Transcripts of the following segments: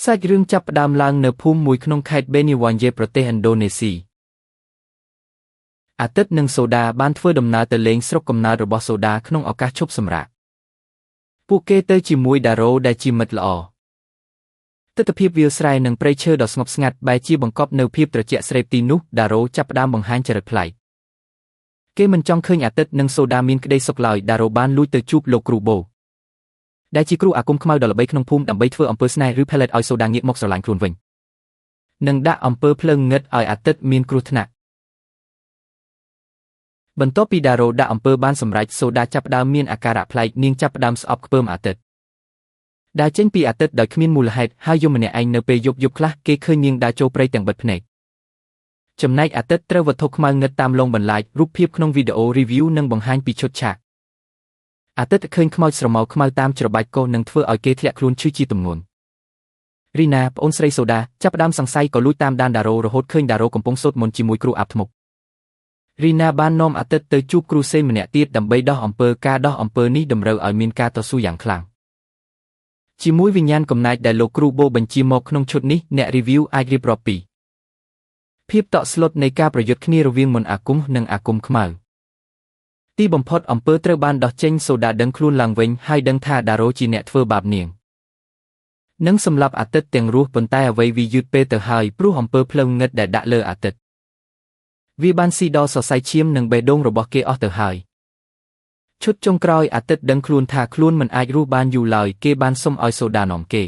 សាច់រឿងចាប់ផ្ដើមឡើងនៅភូមិមួយក្នុងខេត្តបេនីវ៉ាញ៉េប្រទេសឥណ្ឌូនេស៊ីអាទិត្យនិងសូដាបានធ្វើដំណើរទៅលេងស្រុកកំណើតរបស់សូដាក្នុងឱកាសឈប់សម្រាកពួកគេទៅជាមួយដារ៉ូដែលជាមិត្តល្អទិដ្ឋភាពវាលស្រែនិងព្រៃឈើដ៏ស្ងប់ស្ងាត់បែរជាបង្កប់នូវភាពត្រជាក់ស្រេបទីនោះដារ៉ូចាប់ផ្ដើមបង្ហាញចរិតប្លែកគេមិនចង់ឃើញអាទិត្យនិងសូដាមានក្តីសុខឡើយដារ៉ូបានលួចទៅជួបលោកគ្រូបូដែលជាគ្រូអាគមខ្មៅដ៏ល្បីក្នុងភូមិដើម្បីធ្វើអំពើស្នេហ៍ឬផេលិតឲ្យសូដាងាកមកស្រឡាញ់ខ្លួនវិញនិងដាក់អំពើភ្លើងងឹតឲ្យអាទិត្យមានគ្រោះថ្នាក់បន្ទាប់ពីដារ៉ូដាក់អំពើបានសម្រេចសូដាចាប់ផ្ដើមមានអាការៈប្លែកនាងចាប់ផ្ដើមស្អប់ខ្ពើមអាទិត្យដើរចេញពីអាទិត្យដោយគ្មានមូលហេតុហើយយំម្នាក់ឯងនៅពេលយប់ខ្លះគេឃើញនាងដើរចូលព្រៃទាំងបិទភ្នែកចំណែកអាទិត្យត្រូវវត្ថុខ្មៅងឹតតាមលងបន្លាចរូបភាពក្នុងវីដេអូ review និងបង្ហាញពីឈុតឆាកអាទិត្យឃើញខ្មោចស្រមោលខ្មៅតាមច្របាច់កោនឹងធ្វើឲ្យគេធ្លាក់ខ្លួនឈឺជាទម្ងន់រីណាប្អូនស្រីសូដាចាប់ផ្ដើមសង្ស័យក៏លួចតាមដានដារ៉ូរហូតឃើញដារ៉ូកំពុងសូត្រមន្តជាមួយគ្រូអាបធ្មប់រីណាបាននាំអាទិត្យទៅជួបគ្រូសេម្នាក់ទៀតដើម្បីដោះអំពើការដោះអំពើនេះតម្រូវឲ្យមានការតស៊ូយ៉ាងខ្លាំងជាមួយវិញ្ញាណកំណាចដែលលោកគ្រូបូបញ្ជាមកក្នុងឈុតនេះអ្នក review អាចរៀបរាប់ពីភាពតក់ស្លុតនៃការប្រយុទ្ធគ្នារវាងមន្តអាគមនិងអាគមខ្មៅទីបំផុតអំពើត្រូវបានដោះចេញសូដាដឹងខ្លួនឡើងវិញហើយដឹងថាដារ៉ូជាអ្នកធ្វើបាបនាងនឹងសម្លាប់អាទិត្យទាំងរស់ប៉ុន្តែអ្វីវាយឺតពេលទៅហើយព្រោះអំពើភ្លើងងឹតដែលដាក់លើអាទិត្យវាបានស៊ីដល់សរសៃឈាមនិងបេះដូងរបស់គេអស់ទៅហើយឈុតចុងក្រោយអាទិត្យដឹងខ្លួនថាខ្លួនមិនអាចរស់បានយូរឡើយគេបានសុំឲ្យសូដានាំគេ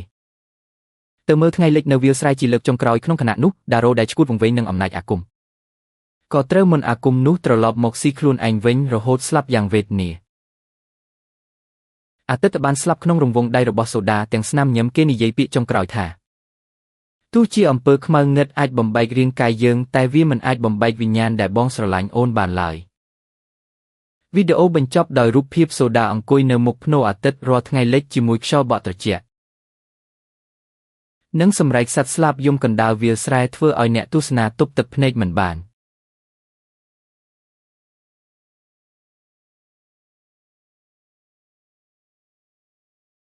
ទៅមើលថ្ងៃលិចនៅវាលស្រែជាលើកចុងក្រោយក្នុងខណៈនោះដារ៉ូដែលឈួតវង្វេងនឹងអំណាចអាគមក៏ត្រូវមន្តអាគមនោះត្រឡប់មកស៊ីខ្លួនឯងវិញរហូតស្លាប់យ៉ាងវេទនាអាទិត្យបានស្លាប់ក្នុងរង្វង់ដៃរបស់សូដាទាំងស្នាមញញឹមគេនិយាយពាក្យចុងក្រោយថាទោះជាអំពើខ្មៅងឹតអាចបំបែករាងកាយយើងតែវាមិនអាចបំបែកវិញ្ញាណដែលបងស្រឡាញ់អូនបានឡើយវីដេអូបញ្ចប់ដោយរូបភាពសូដាអង្គុយនៅមុខភ្នូរអាទិត្យរាល់ថ្ងៃលិចជាមួយខ្យល់បក់ត្រជាក់និងសម្រែកសត្វស្លាបយំកណ្ដាលវាលស្រែធ្វើឲ្យអ្នកទស្សនាទប់ទឹកភ្នែកមិនបាន